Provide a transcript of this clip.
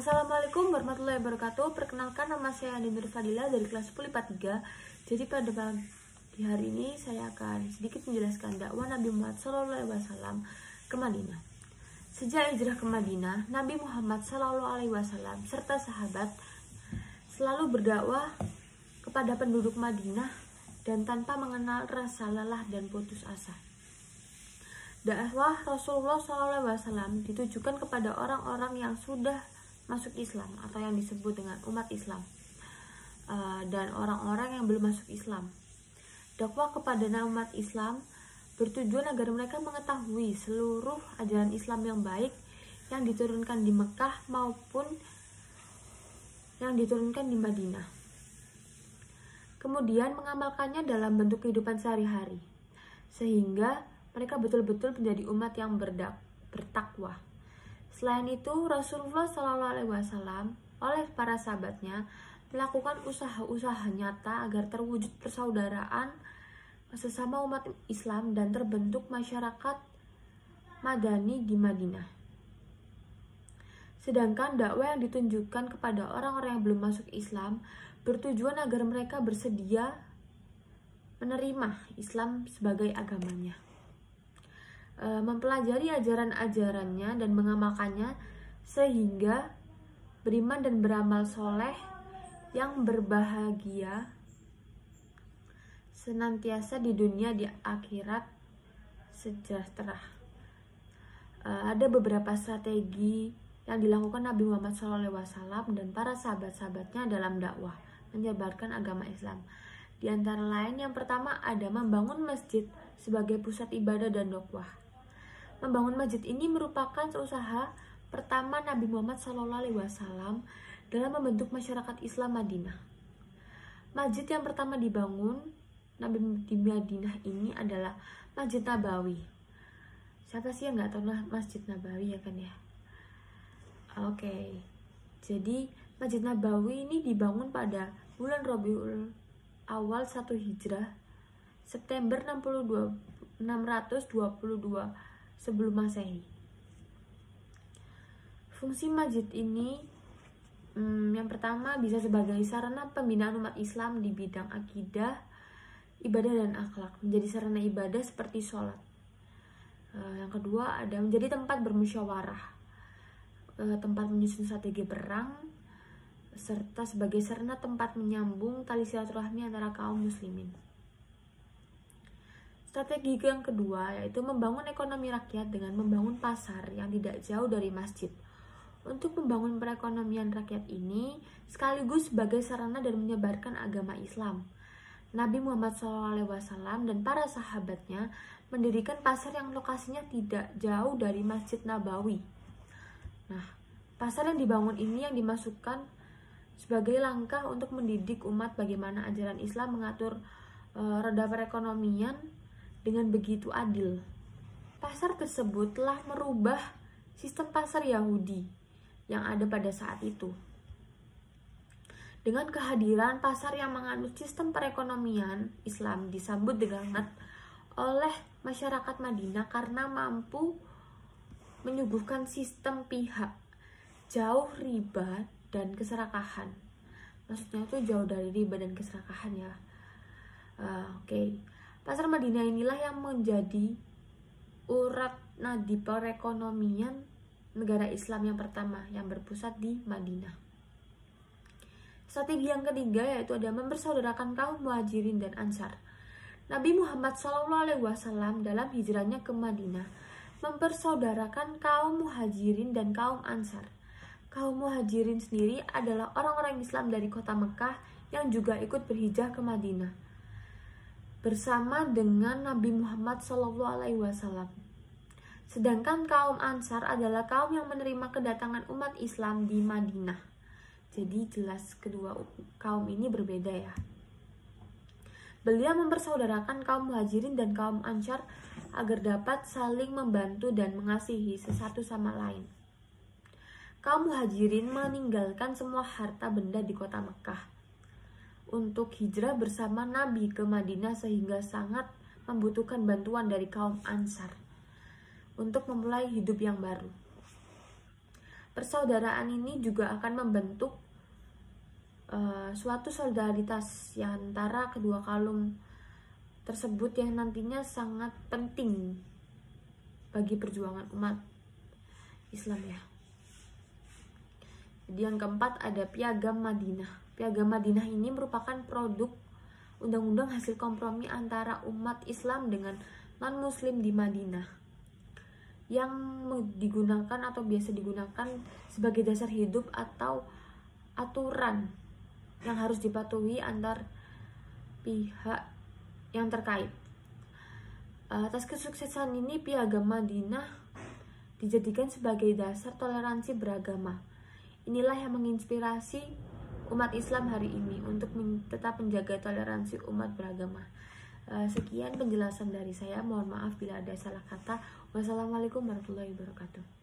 Assalamualaikum warahmatullahi wabarakatuh. Perkenalkan, nama saya Andi Nur Fadila dari kelas 10 IPA 3. Jadi pada pagi hari ini saya akan sedikit menjelaskan dakwah Nabi Muhammad SAW ke Madinah. Sejak hijrah ke Madinah, Nabi Muhammad SAW serta sahabat selalu berdakwah kepada penduduk Madinah dan tanpa mengenal rasa lelah dan putus asa. Dakwah Rasulullah SAW ditujukan kepada orang-orang yang sudah masuk Islam atau yang disebut dengan umat Islam, dan orang-orang yang belum masuk Islam. Dakwah kepada umat Islam bertujuan agar mereka mengetahui seluruh ajaran Islam yang baik yang diturunkan di Mekah maupun yang diturunkan di Madinah, kemudian mengamalkannya dalam bentuk kehidupan sehari-hari, sehingga mereka betul-betul menjadi umat yang bertakwa. Selain itu, Rasulullah SAW oleh para sahabatnya melakukan usaha-usaha nyata agar terwujud persaudaraan sesama umat Islam dan terbentuk masyarakat Madani di Madinah. Sedangkan dakwah yang ditunjukkan kepada orang-orang yang belum masuk Islam bertujuan agar mereka bersedia menerima Islam sebagai agamanya, mempelajari ajaran-ajarannya dan mengamalkannya sehingga beriman dan beramal soleh yang berbahagia senantiasa di dunia di akhirat sejahtera. Ada beberapa strategi yang dilakukan Nabi Muhammad SAW dan para sahabat-sahabatnya dalam dakwah menyebarkan agama Islam. Di antara lain, yang pertama ada membangun masjid sebagai pusat ibadah dan dakwah. Membangun masjid ini merupakan usaha pertama Nabi Muhammad SAW dalam membentuk masyarakat Islam Madinah. Masjid yang pertama dibangun Nabi di Madinah ini adalah Masjid Nabawi. Siapa sih yang nggak tahu Masjid Nabawi, ya kan ya? Oke. Jadi Masjid Nabawi ini dibangun pada bulan Rabiul Awal 1 Hijrah, September 622 sebelum Masehi. Fungsi masjid ini yang pertama bisa sebagai sarana pembinaan umat Islam di bidang akidah, ibadah dan akhlak, menjadi sarana ibadah seperti sholat. Yang kedua ada menjadi tempat bermusyawarah, tempat menyusun strategi perang, serta sebagai sarana tempat menyambung tali silaturahmi antara kaum muslimin. Strategi yang kedua yaitu membangun ekonomi rakyat dengan membangun pasar yang tidak jauh dari masjid. Untuk membangun perekonomian rakyat ini sekaligus sebagai sarana dan menyebarkan agama Islam, Nabi Muhammad SAW dan para sahabatnya mendirikan pasar yang lokasinya tidak jauh dari Masjid Nabawi. Nah, pasar yang dibangun ini yang dimasukkan sebagai langkah untuk mendidik umat bagaimana ajaran Islam mengatur roda perekonomian dengan begitu adil. Pasar tersebut telah merubah sistem pasar Yahudi yang ada pada saat itu. Dengan kehadiran pasar yang menganut sistem perekonomian Islam disambut dengan hangat oleh masyarakat Madinah karena mampu menyuguhkan sistem pihak, jauh riba dan keserakahan. Maksudnya itu jauh dari riba dan keserakahan ya. Pasar Madinah inilah yang menjadi urat nadi perekonomian negara Islam yang pertama yang berpusat di Madinah. Strategi yang ketiga yaitu ada mempersaudarakan kaum Muhajirin dan Ansar. Nabi Muhammad SAW dalam hijrahnya ke Madinah mempersaudarakan kaum Muhajirin dan kaum Ansar. Kaum Muhajirin sendiri adalah orang-orang Islam dari kota Mekah yang juga ikut berhijrah ke Madinah bersama dengan Nabi Muhammad SAW. Sedangkan kaum Ansar adalah kaum yang menerima kedatangan umat Islam di Madinah. Jadi jelas kedua kaum ini berbeda ya. Beliau mempersaudarakan kaum Muhajirin dan kaum Ansar agar dapat saling membantu dan mengasihi sesatu sama lain. Kaum Muhajirin meninggalkan semua harta benda di kota Mekah untuk hijrah bersama Nabi ke Madinah sehingga sangat membutuhkan bantuan dari kaum Ansar untuk memulai hidup yang baru. Persaudaraan ini juga akan membentuk suatu solidaritas yang antara kedua kaum tersebut yang nantinya sangat penting bagi perjuangan umat Islam ya. Jadi yang keempat ada Piagam Madinah. Piagam Madinah ini merupakan produk undang-undang hasil kompromi antara umat Islam dengan non-muslim di Madinah yang digunakan atau biasa digunakan sebagai dasar hidup atau aturan yang harus dipatuhi antar pihak yang terkait. Atas kesuksesan ini, Piagam Madinah dijadikan sebagai dasar toleransi beragama. Inilah yang menginspirasi umat Islam hari ini untuk tetap menjaga toleransi umat beragama. Sekian penjelasan dari saya. Mohon maaf bila ada salah kata. Wassalamualaikum warahmatullahi wabarakatuh.